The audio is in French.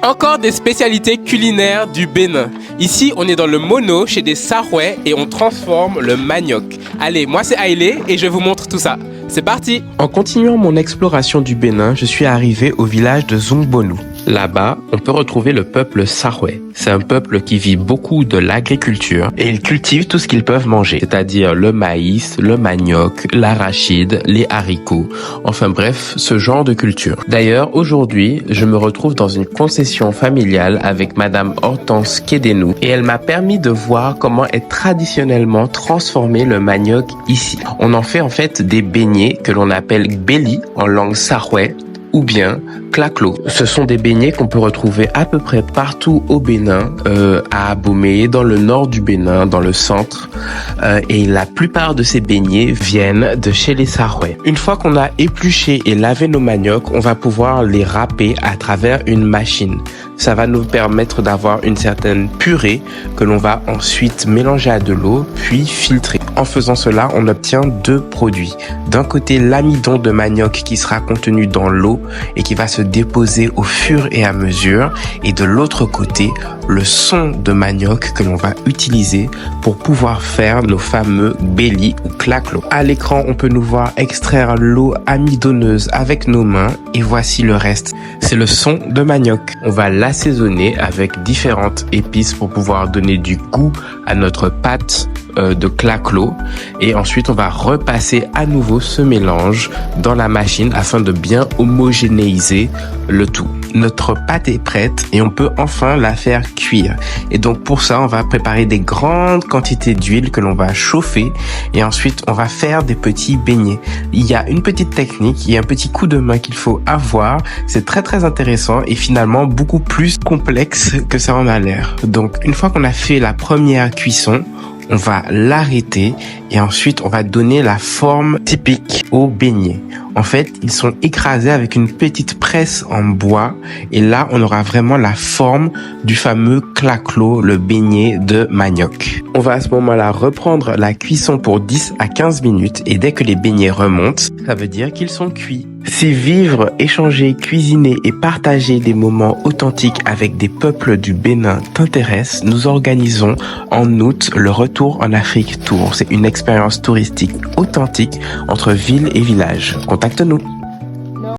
Encore des spécialités culinaires du Bénin. Ici, on est dans le Mono chez des Sarouais et on transforme le manioc. Allez, moi c'est Aïlé et je vous montre tout ça. C'est parti! En continuant mon exploration du Bénin, je suis arrivé au village de Zongbonou. Là-bas, on peut retrouver le peuple Sarouais. C'est un peuple qui vit beaucoup de l'agriculture et ils cultivent tout ce qu'ils peuvent manger, c'est-à-dire le maïs, le manioc, l'arachide, les haricots, enfin bref, ce genre de culture. D'ailleurs, aujourd'hui, je me retrouve dans une concession familiale avec Madame Hortense Kédenou et elle m'a permis de voir comment est traditionnellement transformé le manioc ici. On en fait en fait des beignets que l'on appelle gbeli en langue sarouais, ou bien claclo. Ce sont des beignets qu'on peut retrouver à peu près partout au Bénin, à Abomey, dans le nord du Bénin, dans le centre. Et la plupart de ces beignets viennent de chez les Sarouais. Une fois qu'on a épluché et lavé nos maniocs, on va pouvoir les râper à travers une machine. Ça va nous permettre d'avoir une certaine purée que l'on va ensuite mélanger à de l'eau, puis filtrer. En faisant cela, on obtient deux produits. D'un côté, l'amidon de manioc qui sera contenu dans l'eau et qui va se déposer au fur et à mesure. Et de l'autre côté, le son de manioc que l'on va utiliser pour pouvoir faire nos fameux gbeli ou claclo. À l'écran, on peut nous voir extraire l'eau amidonneuse avec nos mains et voici le reste. C'est le son de manioc. On va l'assaisonner avec différentes épices pour pouvoir donner du goût à notre pâte de claclo et ensuite on va repasser à nouveau ce mélange dans la machine afin de bien homogénéiser le tout. Notre pâte est prête et on peut enfin la faire cuire. Et donc pour ça, on va préparer des grandes quantités d'huile que l'on va chauffer et ensuite on va faire des petits beignets. Il y a une petite technique, il y a un petit coup de main qu'il faut avoir. C'est très très intéressant et finalement beaucoup plus complexe que ça en a l'air. Donc une fois qu'on a fait la première cuisson, on va l'arrêter et ensuite on va donner la forme typique aux beignets. En fait, ils sont écrasés avec une petite presse en bois et là, on aura vraiment la forme du fameux claclo, le beignet de manioc. On va à ce moment-là reprendre la cuisson pour 10 à 15 minutes et dès que les beignets remontent, ça veut dire qu'ils sont cuits. Si vivre, échanger, cuisiner et partager des moments authentiques avec des peuples du Bénin t'intéresse, nous organisons en août le Retour en Afrique Tour. C'est une expérience touristique authentique entre ville et village. Contacte-nous.